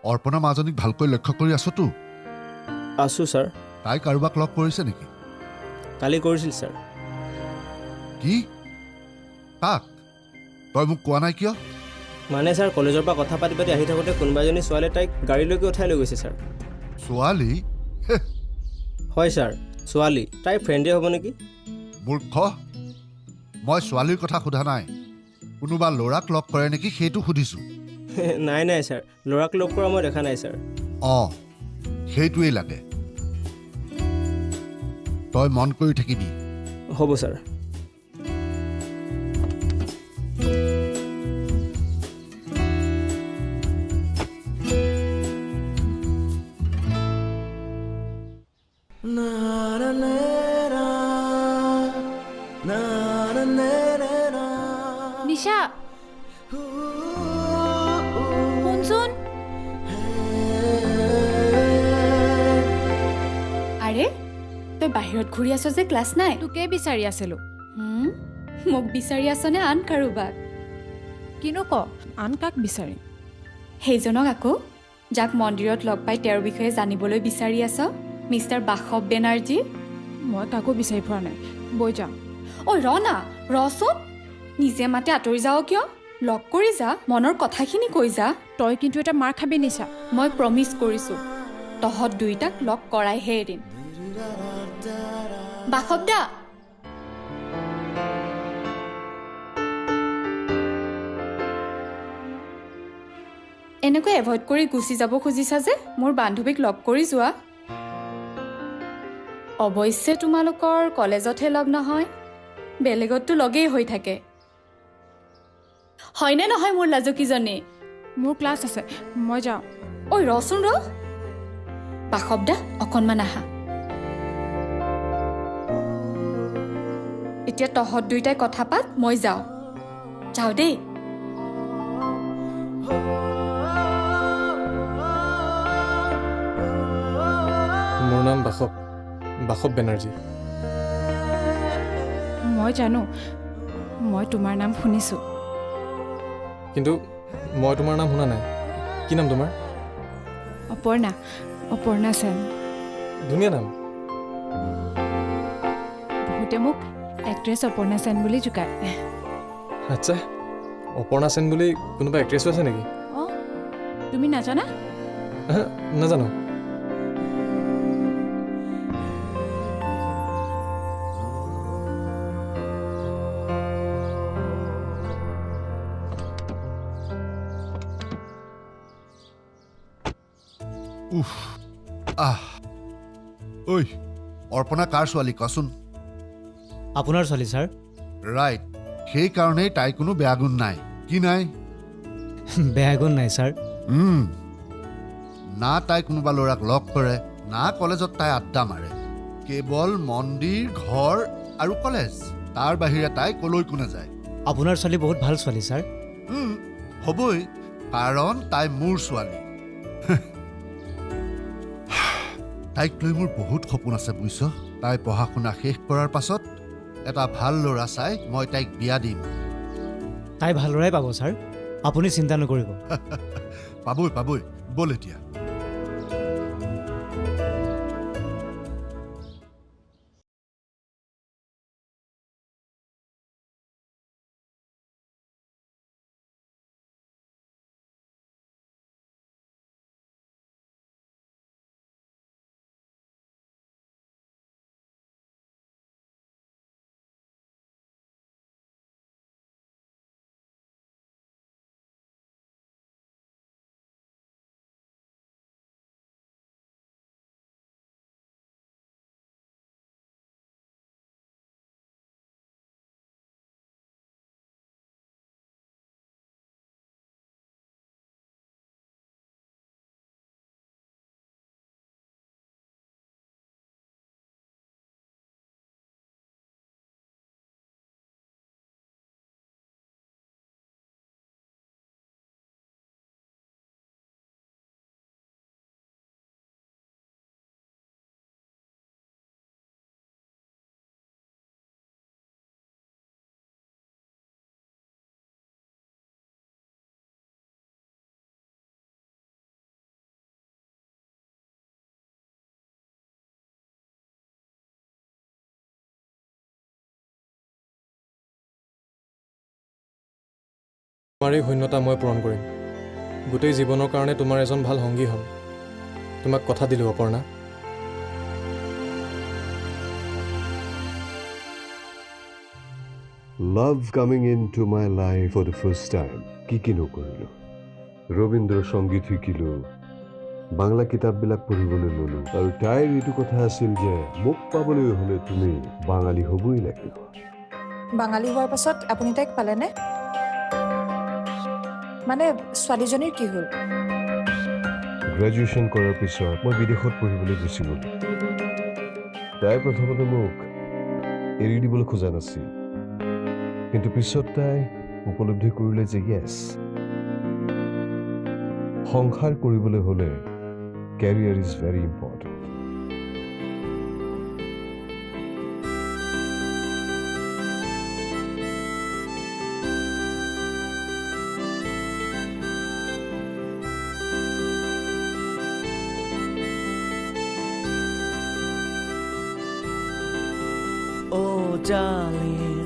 অৰ্পণা মাজনীক ভালকৈ লক্ষ্য কৰি আছতো আছোঁ ছাৰ তাই কাৰোবাক লগ কৰিছে নেকি কালি কৰিছিল ছাৰ কি তাক তই মোক কোৱা নাই কিয় মানে ছাৰ কলেজৰ পৰা কথা পাতি পাতি আহি থাকোঁতে কোনোবা এজনী ছোৱালীয়ে তাইক গাড়ীলৈকে উঠাই লৈ গৈছে ছাৰ ছোৱালী হয় ছাৰ ছোৱালী তাইৰ ফ্ৰেণ্ডে হ'ব নেকি মূৰ্খ মই ছোৱালীৰ কথা সোধা নাই কোনোবা ল'ৰাক লগ কৰে নেকি সেইটো সুধিছোঁ নাই নাই ছাৰ ল'ৰাক লগ কৰা মই দেখা নাই ছাৰ অঁ সেইটোৱেই লাগে তই মন কৰি থাকিবি হ'ব ছাৰ নিশা শুনচোন আৰে তই বাহিৰত ঘূৰি আছ যে ক্লাছ নাই তোকে বিচাৰি আছিলোঁ মোক বিচাৰি আছনে আন কাৰোবাক কিনো ক আন কাক বিচাৰিম সেইজনক আকৌ যাক মন্দিৰত লগ পাই তেওঁৰ বিষয়ে জানিবলৈ বিচাৰি আছ মিষ্টাৰ বাসৱ বেনাৰ্জী মই কাকো বিচাৰি পোৱা নাই বৈ যাওঁ ঐ ৰ না ৰচোন নিজে মাতে আঁতৰি যাৱ কিয় লগ কৰি যা মনৰ কথাখিনি কৈ যা তই কিন্তু এটা মাৰ খাবি নিছা মই প্ৰমিছ কৰিছোঁ তহঁত দুইটাক লগ কৰাইহে এৰিম বাসৱ দা এনেকৈ এভইড কৰি গুচি যাব খুজিছা যে মোৰ বান্ধৱীক লগ কৰি যোৱা অৱশ্যে তোমালোকৰ কলেজতহে লগ নহয় বেলেগততো লগেই হৈ থাকে হয়নে নহয় মোৰ লাজুকীজনী মোৰ ক্লাছ আছে মই যাওঁ ঐ ৰচোন ৰ বাসৱ দা অকণমান আহা এতিয়া তহঁত দুইটাই কথা পাত মই যাওঁ যাওঁ দেই মোৰ নাম বাসৱ বেনাৰ্জী মই জানো মই তোমাৰ নাম শুনিছোঁ কিন্তু মই তোমাৰ নাম শুনা নাই কি নাম তোমাৰ অপৰ্ণা সেন ধুনীয়া নাম বহুতে মোক এক্ট্ৰেছ অপৰ্ণা সেন বুলি জোকায় আচ্ছা অপৰ্ণা সেন বুলি কোনোবা এক্ট্ৰেছো আছে নেকি অঁ তুমি নাজানা নাজানো উফ ঐ অৰ্পণা কাৰ ছোৱালী কচোন আপোনাৰ ছোৱালী ছাৰ ৰাইট সেইকাৰণেই তাই কোনো বেয়া গুণ নাই কি নাই বেয়া গুণ নাই ছাৰ না তাই কোনোবা ল'ৰাক লগ কৰে না কলেজত তাই আড্ডা মাৰে কেৱল মন্দিৰ ঘৰ আৰু কলেজ তাৰ বাহিৰে তাই কলৈকো নাযায় আপোনাৰ ছোৱালী বহুত ভাল ছোৱালী ছাৰ হ'বই কাৰণ তাই মোৰ ছোৱালী তাইক লৈ মোৰ বহুত সপোন আছে বুজিছ তাই পঢ়া শুনা শেষ কৰাৰ পাছত এটা ভাল ল'ৰা চাই মই তাইক বিয়া দিম তাই ভাল ল'ৰাই পাব ছাৰ আপুনি চিন্তা নকৰিব পাবই ব'ল এতিয়া তোমাৰ এই শূন্যতা মই পূৰণ কৰিম গোটেই জীৱনৰ কাৰণে তোমাৰ এজন ভাল সংগী হ'ম তোমাক কথা দিলোঁ Aparna Love coming into my life for the first time. কি নকৰিলোঁ ৰবীন্দ্ৰ সংগীত শিকিলোঁ বাংলা কিতাপবিলাক পঢ়িবলৈ ল'লোঁ আৰু তাইৰ এইটো কথা আছিল যে মোক পাবলৈ হ'লে তুমি বাঙালী হ'বই লাগিব বাঙালী হোৱাৰ পাছত আপুনি তাইক পালেনে মানে ছোৱালীজনীৰ কি হ'ল গ্ৰেজুৱেশ্যন কৰাৰ পিছত মই বিদেশত পঢ়িবলৈ গুচি গ'লোঁ তাই প্ৰথমতে মোক এৰি দিবলৈ খোজা নাছিল কিন্তু পিছত তাই উপলব্ধি কৰিলে যে য়েছ সংসাৰ কৰিবলৈ হ'লে career is very important Oh, darling,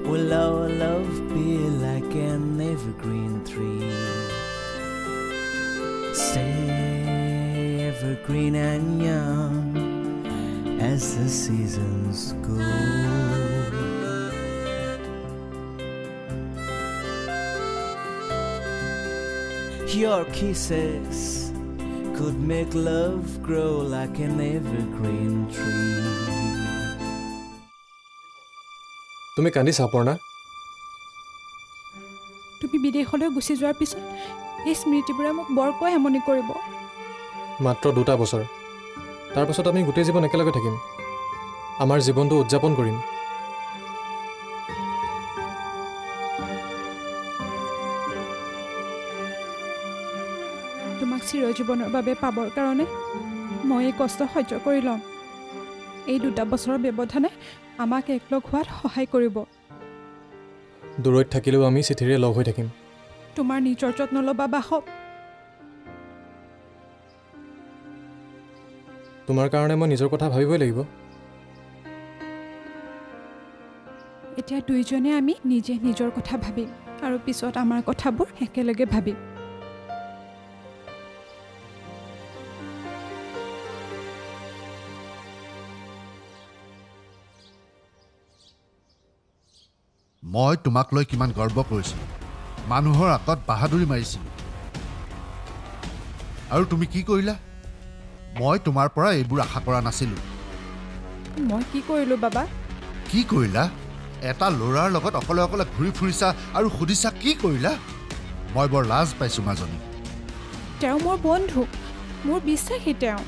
will our love be like an evergreen tree? Stay evergreen and young as the seasons go. Your kisses could make love grow like an evergreen tree. তুমি কান্দিছা অপৰ্ণা তুমি বিদেশলৈ গুচি যোৱাৰ পিছত এই স্মৃতিবোৰে মোক বৰকৈ আমনি কৰিব মাত্ৰ 2টা বছৰ তাৰপাছত আমি গোটেই জীৱন একেলগে থাকিম আমাৰ জীৱনটো উদযাপন কৰিম তোমাক চিৰজীৱনৰ বাবে পাবৰ কাৰণে মই এই কষ্ট সহ্য কৰি ল'ম এই 2টা বছৰৰ ব্যৱধানে আমাক একলগ হোৱাত সহায় কৰিব দূৰৈত থাকিলেও আমি চিঠিৰে লগ হৈ থাকিম তোমাৰ নিজৰ যত্ন ল'বা বাসৱ তোমাৰ কাৰণে মই নিজৰ কথা ভাবিবই লাগিব এতিয়া দুইজনে আমি নিজে নিজৰ কথা ভাবিম আৰু পিছত আমাৰ কথাবোৰ একেলগে ভাবিম মই তোমাক লৈ কিমান গৰ্ব কৰিছিলোঁ মানুহৰ আগত বাহাদুৰি মাৰিছিলোঁ আৰু তুমি কি কৰিলা মই তোমাৰ পৰা এইবোৰ আশা কৰা নাছিলোঁ মই কি কৰিলোঁ বাবা কি কৰিলা এটা ল'ৰাৰ লগত অকলে অকলে ঘূৰি ফুৰিছা আৰু সুধিছা কি কৰিলা মই বৰ লাজ পাইছোঁ মাজনী তেওঁ মোৰ বন্ধু মোৰ বিশ্বাসী তেওঁ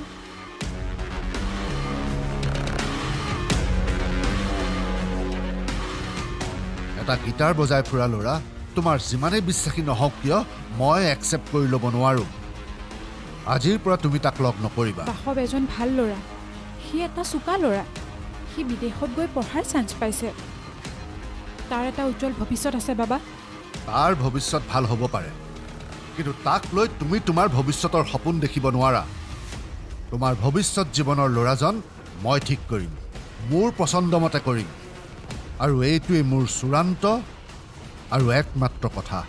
এটা গীটাৰ বজাই ফুৰা ল'ৰা তোমাৰ যিমানেই বিশ্বাসী নহওক কিয় মই একচেপ্ট কৰি ল'ব নোৱাৰোঁ আজিৰ পৰা তুমি তাক লগ নকৰিবা বাসৱ এজন ভাল ল'ৰা সি এটা চোকা ল'ৰা সি বিদেশত গৈ পঢ়াৰ চান্স পাইছে তাৰ এটা উজ্জ্বল ভৱিষ্যত আছে বাবা তাৰ ভৱিষ্যত ভাল হ'ব পাৰে কিন্তু তাক লৈ তুমি তোমাৰ ভৱিষ্যতৰ সপোন দেখিব নোৱাৰা তোমাৰ ভৱিষ্যত জীৱনৰ ল'ৰাজন মই ঠিক কৰিম মোৰ পচন্দ মতে কৰিম আৰু এইটোৱেই মোৰ চূড়ান্ত আৰু একমাত্ৰ কথা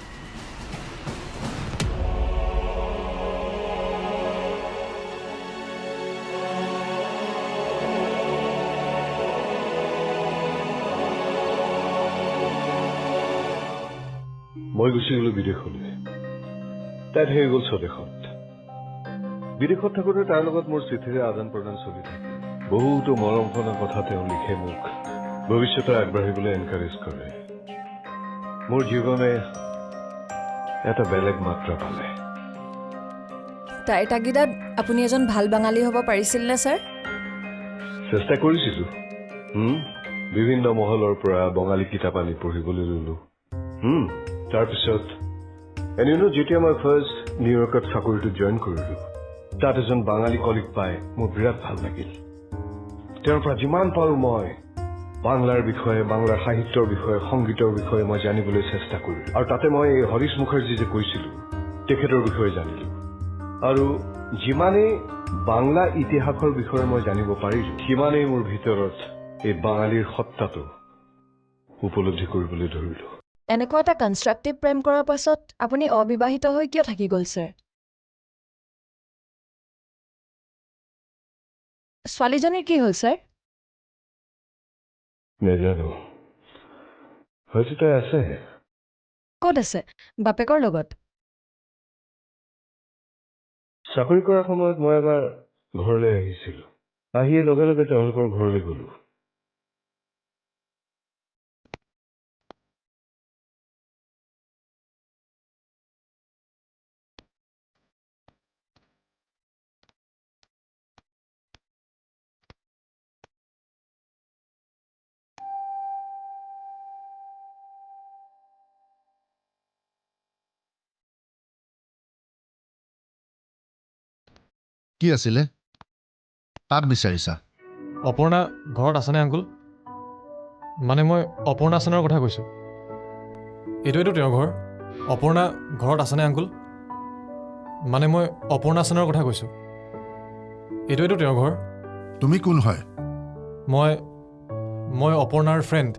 মই গুচি গ'লো বিদেশলৈ তাই থাকি গ'ল স্বদেশত বিদেশত থাকোঁতে তাৰ লগত মোৰ চিঠিৰে আদান প্ৰদান চলি থাকে বহুতো মৰম কৰা কথা তেওঁ লিখে মোক ভৱিষ্যতে আগবাঢ়িবলৈ এনকাৰেজ কৰে মোৰ জীৱনে এটা বেলেগ মাত্ৰা পালে তাইৰ তাগিদাত আপুনি এজন ভাল বাঙালী হ'ব পাৰিছিল নে ছাৰ চেষ্টা কৰিছিলোঁ বিভিন্ন মহলৰ পৰা বঙালী কিতাপ আনি পঢ়িবলৈ ল'লোঁ তাৰপিছত যেতিয়া মই ফাৰ্ষ্ট নিউয়ৰ্কত চাকৰিটো জইন কৰিলোঁ তাত এজন বাঙালী কলিগ পাই মোৰ বিৰাট ভাল লাগিল তেওঁৰ পৰা যিমান পাৰোঁ মই বাংলাৰ বিষয়ে বাংলাৰ সাহিত্যৰ বিষয়ে সংগীতৰ বিষয়ে মই জানিবলৈ চেষ্টা কৰিলোঁ আৰু তাতে মই হৰিশ মুখাৰ্জী যে কৈছিলোঁ তেখেতৰ বিষয়ে জানিলোঁ আৰু যিমানেই বাংলা ইতিহাসৰ বিষয়ে মই জানিব পাৰিলোঁ সিমানেই মোৰ ভিতৰত এই বাঙালীৰ সত্তাটো উপলব্ধি কৰিবলৈ ধৰিলোঁ এনেকুৱা এটা কনষ্ট্ৰাক্টিভ প্ৰেম কৰাৰ পাছত আপুনি অবিবাহিত হৈ কিয় থাকি গ'ল ছাৰ? ছোৱালীজনীৰ কি হ'ল ছাৰ? নেজানো, হয়তো তাই আছে। ক'ত আছে? বাপেকৰ লগত? চাকৰি কৰাৰ সময়ত মই এবাৰ ঘৰলৈ আহিছিলোঁ। আহিয়ে লগে লগে তেওঁলোকৰ ঘৰলৈ গ'লোঁ। কি আছিলে? তাক বিচাৰিছা? অপৰ্ণা ঘৰত আছেনে আংকুল? মানে মই অপৰ্ণা সেনৰ কথা কৈছোঁ। এইটোৱেতো তেওঁৰ ঘৰ। অপৰ্ণা ঘৰত আছেনে আংকুল? মানে মই অপৰ্ণা সেনৰ কথা কৈছোঁ। এইটোৱেতো তেওঁৰ ঘৰ। তুমি কোন হয়? মই অপৰ্ণাৰ ফ্ৰেণ্ড।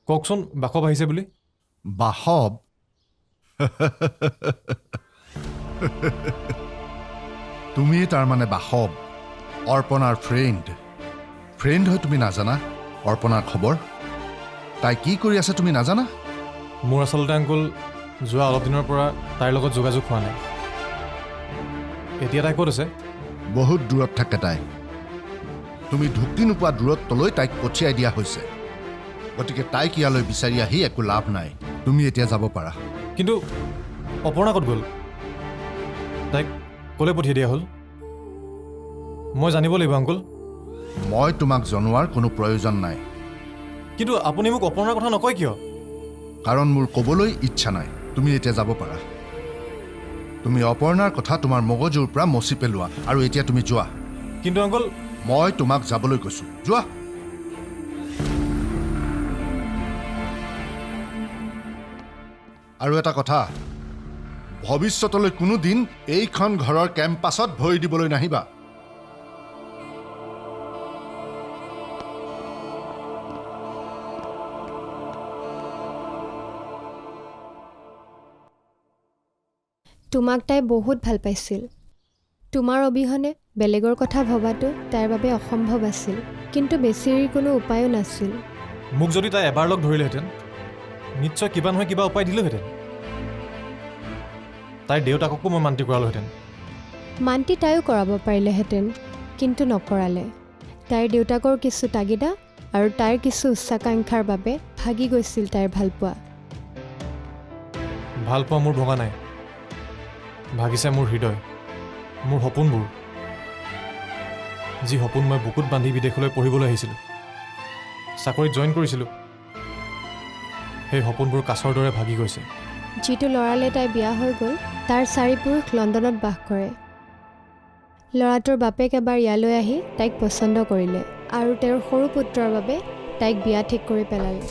কওকচোন বাসৱ আহিছে বুলি। বাসৱ? তুমি তাৰমানে বাসৱ, অৰ্পণাৰ ফ্ৰেণ্ড। ফ্ৰেণ্ড হৈ তুমি নাজানা অৰ্পণাৰ খবৰ? তাই কি কৰি আছে তুমি নাজানা? মোৰ আচলতে আংকুল যোৱা অলপ দিনৰ পৰা তাইৰ লগত যোগাযোগ হোৱা নাই। এতিয়া তাই ক'ত আছে? বহুত দূৰত থাকে তাই। তুমি ঢুকি নোপোৱা দূৰত্বলৈ তাইক পঠিয়াই দিয়া হৈছে। গতিকে তাইক ইয়ালৈ বিচাৰি আহি একো লাভ নাই। তুমি এতিয়া যাব পাৰা। কিন্তু অপৰ্ণা ক'ত গ'ল? তাইক ক'লৈ পঠিয়াই দিয়া হ'ল? মই জানিব লাগিব আংকুল। মই তোমাক জনোৱাৰ কোনো প্ৰয়োজন নাই। কিন্তু আপুনি মোক অপৰ্ণাৰ কথা নকয় কিয়? কাৰণ মোৰ ক'বলৈ ইচ্ছা নাই। তুমি এতিয়া যাব পাৰা। তুমি অপৰ্ণাৰ কথা তোমাৰ মগজুৰ পৰা মচি পেলোৱা আৰু এতিয়া তুমি যোৱা। কিন্তু আংকুল, মই তোমাক যাবলৈ কৈছোঁ, যোৱা। আৰু এটা কথা, ভৱিষ্যতলৈ কোনোদিন এইখন ঘৰৰ কেম্পাছত ভৰি দিবলৈ নাহিবা। তোমাক তাই বহুত ভাল পাইছিল। তোমাৰ অবিহনে বেলেগৰ কথা ভবাটো তাইৰ বাবে অসম্ভৱ আছিল। কিন্তু বেছিৰ কোনো উপায়ো নাছিল। মোক যদি তাই এবাৰ লগ ধৰিলেহেঁতেন, নিশ্চয় কিবা নহয় কিবা উপায় দিলোহেঁতেন। তাইৰ দেউতাককো মই মান্তি কৰালোহেঁতেন। মান্তি তাইও কৰাব পাৰিলেহেঁতেন, কিন্তু নকৰালে। তাইৰ দেউতাকৰ কিছু তাগিদা আৰু তাইৰ কিছু উচ্চাকাংক্ষাৰ বাবে ভাগি গৈছিল তাইৰ ভালপোৱা। ভালপোৱা মোৰ ভগা নাই, ভাগিছে মোৰ হৃদয়, মোৰ সপোনবোৰ। যি সপোন মই বুকুত বান্ধি বিদেশলৈ পঢ়িবলৈ আহিছিলোঁ, চাকৰিত জইন কৰিছিলোঁ, সেই সপোনবোৰ কাছৰ দৰে ভাগি গৈছে। যিটো ল'ৰালে তাই বিয়া হৈ গ'ল, তাৰ 4 পুৰুষ লণ্ডনত বাস কৰে। ল'ৰাটোৰ বাপেক এবাৰ ইয়ালৈ আহি তাইক পচন্দ কৰিলে আৰু তেওঁৰ সৰু পুত্ৰৰ বাবে তাইক বিয়া ঠিক কৰি পেলালে।